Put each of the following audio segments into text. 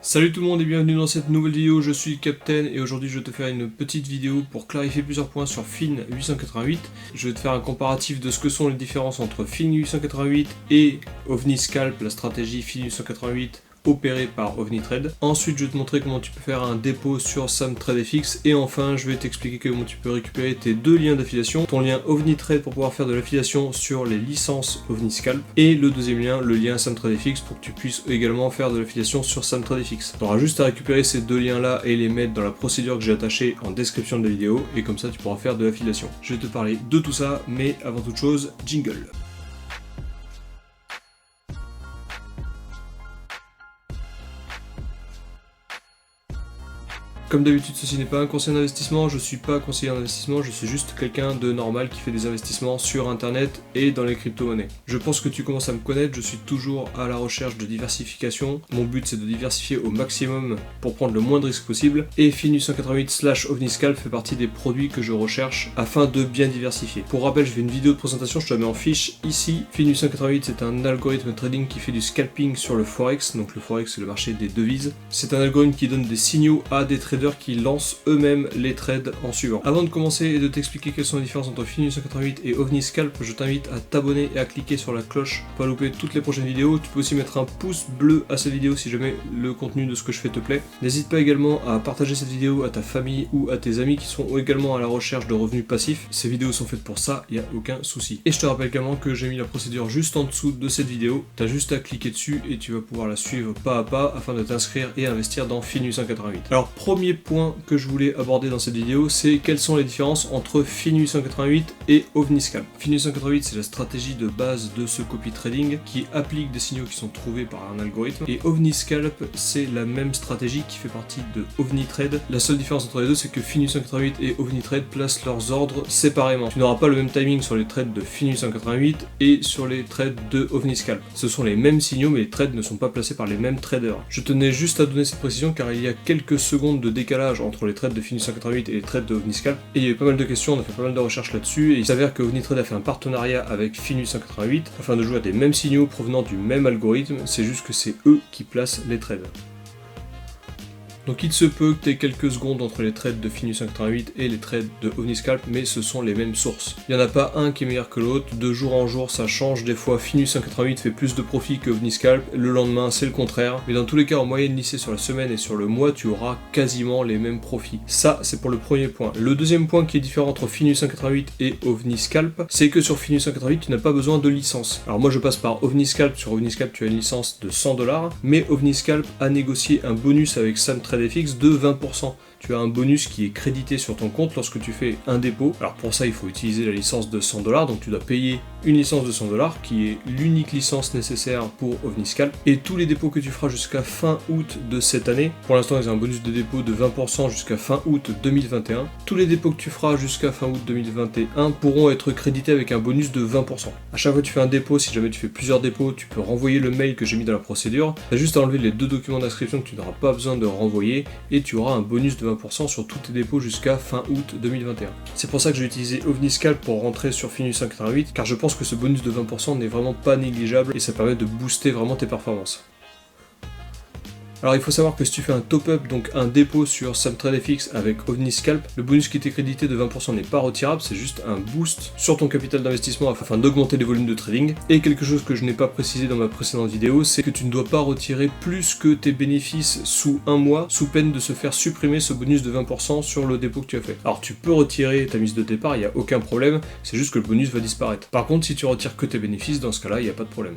Salut tout le monde et bienvenue dans cette nouvelle vidéo, je suis Captain et aujourd'hui je vais te faire une petite vidéo pour clarifier plusieurs points sur Fin 888. Je vais te faire un comparatif de ce que sont les différences entre Fin 888 et OVNiScalp, la stratégie Fin 888 opéré par OVNiTrade. Ensuite je vais te montrer comment tu peux faire un dépôt sur SamTradeFX et enfin je vais t'expliquer comment tu peux récupérer tes deux liens d'affiliation, ton lien OVNiTrade pour pouvoir faire de l'affiliation sur les licences OVNiScalp et le deuxième lien, le lien SamTradeFX pour que tu puisses également faire de l'affiliation sur SamTradeFX. Tu auras juste à récupérer ces deux liens là et les mettre dans la procédure que j'ai attachée en description de la vidéo et comme ça tu pourras faire de l'affiliation. Je vais te parler de tout ça mais avant toute chose, jingle. Comme d'habitude, ceci n'est pas un conseil d'investissement, je suis pas conseiller d'investissement, je suis juste quelqu'un de normal qui fait des investissements sur internet et dans les crypto-monnaies. Je pense que tu commences à me connaître, je suis toujours à la recherche de diversification. Mon but c'est de diversifier au maximum pour prendre le moins de risques possible. Et Fin 888/OVNiScalp fait partie des produits que je recherche afin de bien diversifier. Pour rappel, je fais une vidéo de présentation, je te la mets en fiche ici. Fin 888 c'est un algorithme de trading qui fait du scalping sur le Forex, donc le Forex c'est le marché des devises. C'est un algorithme qui donne des signaux à des traders qui lancent eux-mêmes les trades en suivant. Avant de commencer et de t'expliquer quelles sont les différences entre Fin 888 et OVNiScalp, je t'invite à t'abonner et à cliquer sur la cloche pour pas louper toutes les prochaines vidéos. Tu peux aussi mettre un pouce bleu à cette vidéo si jamais le contenu de ce que je fais te plaît. N'hésite pas également à partager cette vidéo à ta famille ou à tes amis qui sont également à la recherche de revenus passifs. Ces vidéos sont faites pour ça, il n'y a aucun souci. Et je te rappelle également que j'ai mis la procédure juste en dessous de cette vidéo. Tu as juste à cliquer dessus et tu vas pouvoir la suivre pas à pas afin de t'inscrire et investir dans Fin 888. Alors premier point que je voulais aborder dans cette vidéo, c'est quelles sont les différences entre Fin 888 et OVNiScalp. Fin 888 c'est la stratégie de base de ce copy trading qui applique des signaux qui sont trouvés par un algorithme et OVNiScalp c'est la même stratégie qui fait partie de OVNiTrade. La seule différence entre les deux c'est que Fin 888 et OVNiTrade placent leurs ordres séparément. Tu n'auras pas le même timing sur les trades de Fin 888 et sur les trades de OVNiScalp. Ce sont les mêmes signaux mais les trades ne sont pas placés par les mêmes traders. Je tenais juste à donner cette précision car il y a quelques secondes de décalage entre les trades de Fin 888 et les trades de OVNiScalp et il y a eu pas mal de questions, on a fait pas mal de recherches là-dessus et il s'avère que OVNiTrade a fait un partenariat avec Fin 888 afin de jouer à des mêmes signaux provenant du même algorithme, c'est juste que c'est eux qui placent les trades. Donc il se peut que tu aies quelques secondes entre les trades de Fin 888 et les trades de OVNiScalp, mais ce sont les mêmes sources. Il n'y en a pas un qui est meilleur que l'autre, de jour en jour ça change, des fois Fin 888 fait plus de profit que OVNiScalp, le lendemain c'est le contraire, mais dans tous les cas en moyenne lissée sur la semaine et sur le mois tu auras quasiment les mêmes profits. Ça c'est pour le premier point. Le deuxième point qui est différent entre Fin 888 et OVNiScalp, c'est que sur Fin 888 tu n'as pas besoin de licence. Alors moi je passe par OVNiScalp, sur OVNiScalp tu as une licence de 100$, mais OVNiScalp a négocié un bonus avec SamTradeFX de 20%. Tu as un bonus qui est crédité sur ton compte lorsque tu fais un dépôt. Alors pour ça, il faut utiliser la licence de 100$, donc tu dois payer une licence de 100$ qui est l'unique licence nécessaire pour OVNiScalp. Et tous les dépôts que tu feras jusqu'à fin août de cette année, pour l'instant ils ont un bonus de dépôt de 20% jusqu'à fin août 2021, tous les dépôts que tu feras jusqu'à fin août 2021 pourront être crédités avec un bonus de 20%. À chaque fois que tu fais un dépôt, si jamais tu fais plusieurs dépôts, tu peux renvoyer le mail que j'ai mis dans la procédure. Tu as juste à enlever les deux documents d'inscription que tu n'auras pas besoin de renvoyer et tu auras un bonus de 20% sur tous tes dépôts jusqu'à fin août 2021. C'est pour ça que j'ai utilisé OVNiScalp pour rentrer sur Fin 888 car je pense que ce bonus de 20% n'est vraiment pas négligeable et ça permet de booster vraiment tes performances. Alors il faut savoir que si tu fais un top-up, donc un dépôt sur SamTradeFX avec OVNiScalp, le bonus qui t'est crédité de 20% n'est pas retirable, c'est juste un boost sur ton capital d'investissement afin d'augmenter les volumes de trading. Et quelque chose que je n'ai pas précisé dans ma précédente vidéo, c'est que tu ne dois pas retirer plus que tes bénéfices sous un mois, sous peine de se faire supprimer ce bonus de 20% sur le dépôt que tu as fait. Alors tu peux retirer ta mise de départ, il n'y a aucun problème, c'est juste que le bonus va disparaître. Par contre, si tu retires que tes bénéfices, dans ce cas-là, il n'y a pas de problème.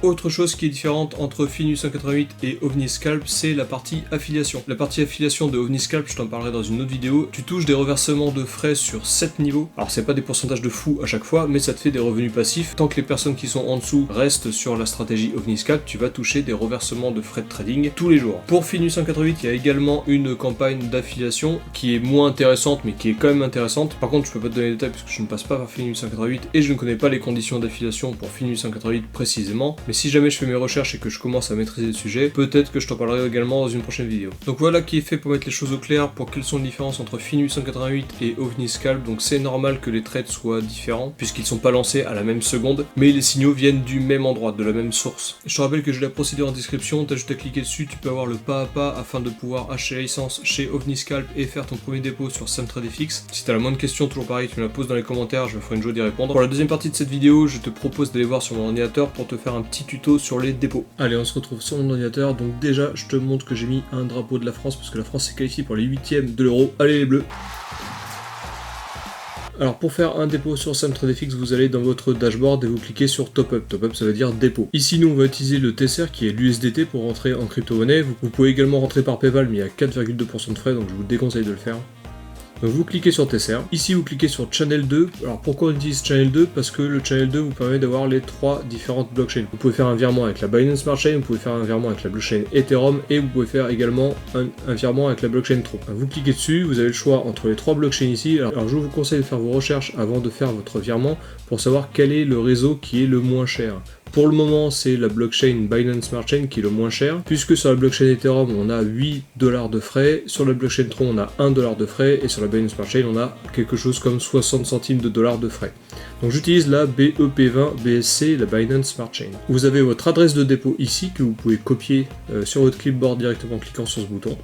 Autre chose qui est différente entre Fin 888 et OVNiScalp, c'est la partie affiliation. La partie affiliation de OVNiScalp, je t'en parlerai dans une autre vidéo, tu touches des reversements de frais sur 7 niveaux. Alors c'est pas des pourcentages de fou à chaque fois, mais ça te fait des revenus passifs. Tant que les personnes qui sont en dessous restent sur la stratégie OVNiScalp, tu vas toucher des reversements de frais de trading tous les jours. Pour Fin 888, il y a également une campagne d'affiliation qui est moins intéressante, mais qui est quand même intéressante. Par contre, je peux pas te donner les détails parce que je ne passe pas par Fin 888 et je ne connais pas les conditions d'affiliation pour Fin 888 précisément. Mais si jamais je fais mes recherches et que je commence à maîtriser le sujet, peut-être que je t'en parlerai également dans une prochaine vidéo. Donc voilà qui est fait pour mettre les choses au clair, pour quelles sont les différences entre FIN 888 et OVNiScalp. Donc c'est normal que les trades soient différents, puisqu'ils sont pas lancés à la même seconde, mais les signaux viennent du même endroit, de la même source. Je te rappelle que j'ai la procédure en description, t'as juste à cliquer dessus, tu peux avoir le pas à pas afin de pouvoir acheter la licence chez OVNiScalp et faire ton premier dépôt sur SumTradeFX. Si t'as la moindre question, toujours pareil, tu me la poses dans les commentaires, je me ferai une joie d'y répondre. Pour la deuxième partie de cette vidéo, je te propose d'aller voir sur mon ordinateur pour te faire un petit tuto sur les dépôts. Allez, on se retrouve sur mon ordinateur, donc déjà je te montre que j'ai mis un drapeau de la France parce que la France s'est qualifiée pour les 8e de l'Euro. Allez les bleus! Alors pour faire un dépôt sur SumTradeFX, vous allez dans votre dashboard et vous cliquez sur Top Up. Top Up, ça veut dire dépôt. Ici, nous, on va utiliser le TSR qui est l'USDT pour rentrer en crypto-monnaie. Vous pouvez également rentrer par PayPal, mais il y a 4,2% de frais, donc je vous déconseille de le faire. Donc vous cliquez sur TSR, ici vous cliquez sur Channel 2, alors pourquoi on utilise Channel 2? Parce que le Channel 2 vous permet d'avoir les 3 différentes blockchains. Vous pouvez faire un virement avec la Binance Smart Chain, vous pouvez faire un virement avec la blockchain Ethereum et vous pouvez faire également un virement avec la blockchain Tron. Vous cliquez dessus, vous avez le choix entre les 3 blockchains ici, alors je vous conseille de faire vos recherches avant de faire votre virement pour savoir quel est le réseau qui est le moins cher. Pour le moment, c'est la blockchain Binance Smart Chain qui est le moins cher, puisque sur la blockchain Ethereum, on a 8 $ de frais, sur la blockchain Tron, on a 1 $ de frais, et sur la Binance Smart Chain, on a quelque chose comme 60 centimes de dollars de frais. Donc j'utilise la BEP20 BSC, la Binance Smart Chain. Vous avez votre adresse de dépôt ici, que vous pouvez copier sur votre clipboard directement en cliquant sur ce bouton.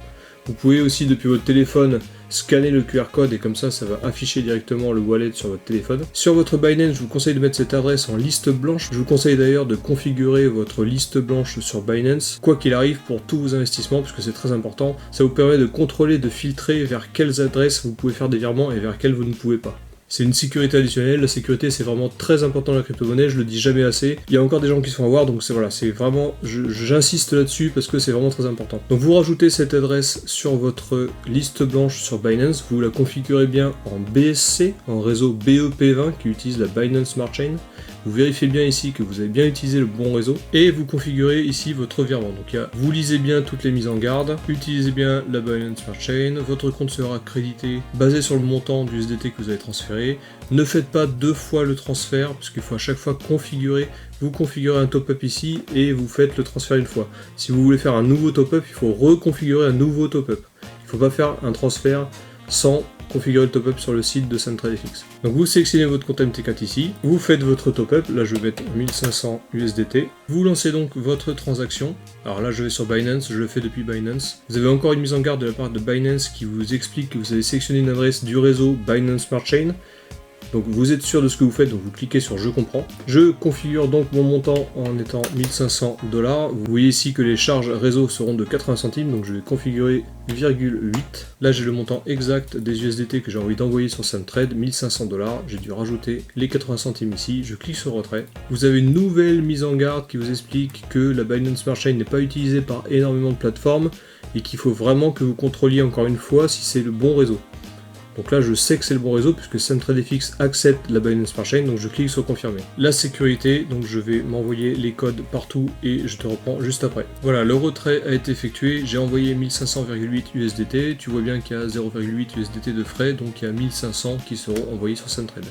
Vous pouvez aussi, depuis votre téléphone, scanner le QR code et comme ça va afficher directement le wallet sur votre téléphone. Sur votre Binance, je vous conseille de mettre cette adresse en liste blanche. Je vous conseille d'ailleurs de configurer votre liste blanche sur Binance, quoi qu'il arrive pour tous vos investissements, puisque c'est très important. Ça vous permet de contrôler, de filtrer vers quelles adresses vous pouvez faire des virements et vers quelles vous ne pouvez pas. C'est une sécurité additionnelle, la sécurité c'est vraiment très important dans la crypto-monnaie, je le dis jamais assez. Il y a encore des gens qui se font avoir, donc c'est vraiment, j'insiste là-dessus parce que c'est vraiment très important. Donc vous rajoutez cette adresse sur votre liste blanche sur Binance, vous la configurez bien en BSC, en réseau BEP20 qui utilise la Binance Smart Chain. Vous vérifiez bien ici que vous avez bien utilisé le bon réseau et vous configurez ici votre virement. Donc vous lisez bien toutes les mises en garde, utilisez bien la Binance Smart Chain, votre compte sera crédité basé sur le montant du USDT que vous avez transféré. Ne faites pas 2 fois le transfert puisqu'il faut à chaque fois configurer. Vous configurez un top-up ici et vous faites le transfert une fois. Si vous voulez faire un nouveau top-up, il faut reconfigurer un nouveau top-up. Il ne faut pas faire un transfert sans configurer le top-up sur le site de SumTradeFX. Donc vous sélectionnez votre compte MT4 ici, vous faites votre top-up, là je vais mettre 1500 USDT, vous lancez donc votre transaction, alors là je vais sur Binance, je le fais depuis Binance, vous avez encore une mise en garde de la part de Binance qui vous explique que vous avez sélectionné une adresse du réseau Binance Smart Chain. Donc vous êtes sûr de ce que vous faites, donc vous cliquez sur je comprends. Je configure donc mon montant en étant 1500 $. Vous voyez ici que les charges réseau seront de 80 centimes, donc je vais configurer 0,8. Là j'ai le montant exact des USDT que j'ai envie d'envoyer sur SumTrade, 1500 $. J'ai dû rajouter les 80 centimes ici, je clique sur retrait. Vous avez une nouvelle mise en garde qui vous explique que la Binance Smart Chain n'est pas utilisée par énormément de plateformes et qu'il faut vraiment que vous contrôliez encore une fois si c'est le bon réseau. Donc là, je sais que c'est le bon réseau puisque SumTradeFX accepte la Binance Smart Chain, donc je clique sur confirmer. La sécurité, donc je vais m'envoyer les codes partout et je te reprends juste après. Voilà, le retrait a été effectué, j'ai envoyé 1500,8 USDT, tu vois bien qu'il y a 0,8 USDT de frais, donc il y a 1500 qui seront envoyés sur SumTrade.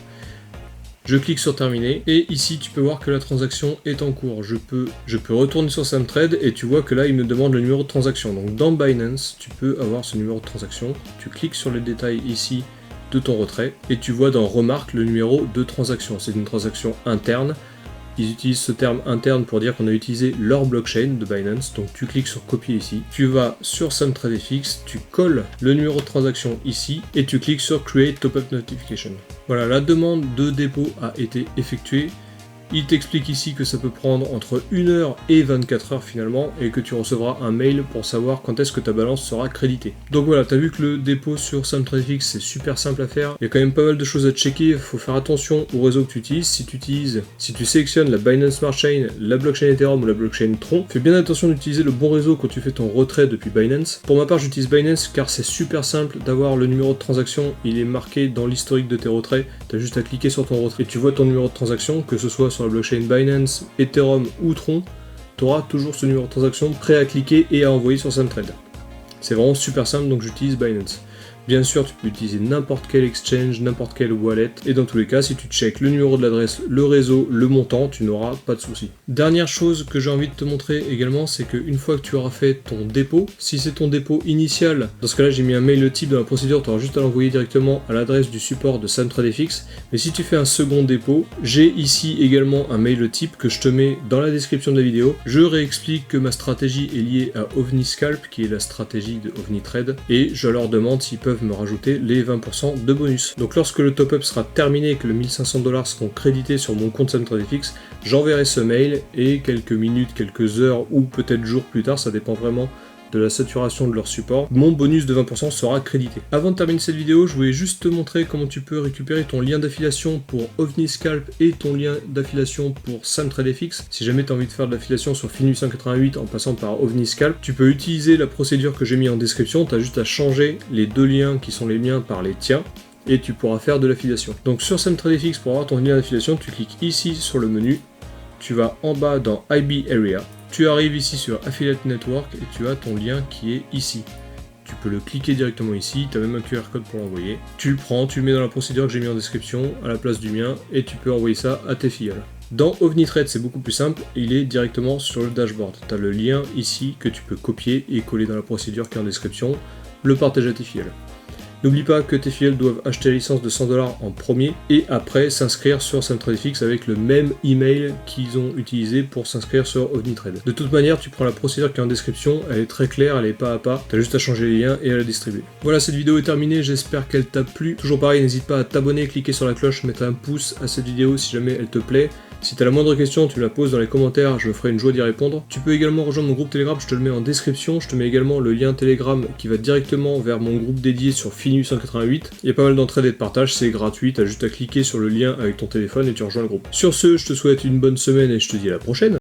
Je clique sur terminer et ici tu peux voir que la transaction est en cours. Je peux retourner sur SumTrade et tu vois que là il me demande le numéro de transaction. Donc dans Binance, tu peux avoir ce numéro de transaction. Tu cliques sur les détails ici de ton retrait et tu vois dans remarque le numéro de transaction. C'est une transaction interne. Ils utilisent ce terme interne pour dire qu'on a utilisé leur blockchain de Binance, donc tu cliques sur copier ici, tu vas sur SumTradeFX, tu colles le numéro de transaction ici et tu cliques sur Create Top-Up Notification. Voilà, la demande de dépôt a été effectuée. Il t'explique ici que ça peut prendre entre 1 heure et 24 heures finalement, et que tu recevras un mail pour savoir quand est-ce que ta balance sera créditée. Donc voilà, tu as vu que le dépôt sur SumTradeFX c'est super simple à faire. Il y a quand même pas mal de choses à checker, il faut faire attention au réseau que tu utilises. Si tu sélectionnes la Binance Smart Chain, la blockchain Ethereum ou la blockchain Tron, fais bien attention d'utiliser le bon réseau quand tu fais ton retrait depuis Binance. Pour ma part, j'utilise Binance car c'est super simple d'avoir le numéro de transaction, il est marqué dans l'historique de tes retraits. Tu as juste à cliquer sur ton retrait et tu vois ton numéro de transaction, que ce soit sur la blockchain Binance, Ethereum ou Tron, tu auras toujours ce numéro de transaction prêt à cliquer et à envoyer sur SumTrade. C'est vraiment super simple, donc j'utilise Binance. Bien sûr, tu peux utiliser n'importe quel exchange, n'importe quelle wallet, et dans tous les cas, si tu checkes le numéro de l'adresse, le réseau, le montant, tu n'auras pas de souci. Dernière chose que j'ai envie de te montrer également, c'est qu'une fois que tu auras fait ton dépôt, si c'est ton dépôt initial, dans ce cas-là, j'ai mis un mail type dans la procédure, tu auras juste à l'envoyer directement à l'adresse du support de SamTradeFX. Mais si tu fais un second dépôt, j'ai ici également un mail type que je te mets dans la description de la vidéo. Je réexplique que ma stratégie est liée à OVNiScalp, qui est la stratégie de OVNiTrade, et je leur demande s'ils peuvent me rajouter les 20% de bonus. Donc lorsque le top-up sera terminé et que le 1500 $ seront crédités sur mon compte SamTradeFX, j'enverrai ce mail et quelques minutes, quelques heures ou peut-être jours plus tard, ça dépend vraiment de la saturation de leur support, mon bonus de 20% sera crédité. Avant de terminer cette vidéo, je voulais juste te montrer comment tu peux récupérer ton lien d'affiliation pour OVNiScalp et ton lien d'affiliation pour SamTradeFX. Si jamais tu as envie de faire de l'affiliation sur FINU188 en passant par OVNiScalp, tu peux utiliser la procédure que j'ai mis en description, tu as juste à changer les deux liens qui sont les miens par les tiens, et tu pourras faire de l'affiliation. Donc sur SamTradeFX, pour avoir ton lien d'affiliation, tu cliques ici sur le menu, tu vas en bas dans IB Area, tu arrives ici sur Affiliate Network et tu as ton lien qui est ici. Tu peux le cliquer directement ici, tu as même un QR code pour l'envoyer. Tu le prends, tu le mets dans la procédure que j'ai mis en description à la place du mien et tu peux envoyer ça à tes filleuls. Dans OVNiTrade, c'est beaucoup plus simple, il est directement sur le dashboard. Tu as le lien ici que tu peux copier et coller dans la procédure qui est en description, le partager à tes filleuls. N'oublie pas que tes filleuls doivent acheter la licence de 100 $ en premier et après s'inscrire sur SamTradeFX avec le même email qu'ils ont utilisé pour s'inscrire sur OVNiTrade. De toute manière, tu prends la procédure qui est en description, elle est très claire, elle est pas à pas, tu as juste à changer les liens et à la distribuer. Voilà, cette vidéo est terminée, j'espère qu'elle t'a plu. Toujours pareil, n'hésite pas à t'abonner, cliquer sur la cloche, mettre un pouce à cette vidéo si jamais elle te plaît. Si tu as la moindre question, tu me la poses dans les commentaires, je me ferai une joie d'y répondre. Tu peux également rejoindre mon groupe Telegram, je te le mets en description. Je te mets également le lien Telegram qui va directement vers mon groupe dédié sur FINU188. Il y a pas mal d'entraide et de partage, c'est gratuit, tu as juste à cliquer sur le lien avec ton téléphone et tu rejoins le groupe. Sur ce, je te souhaite une bonne semaine et je te dis à la prochaine.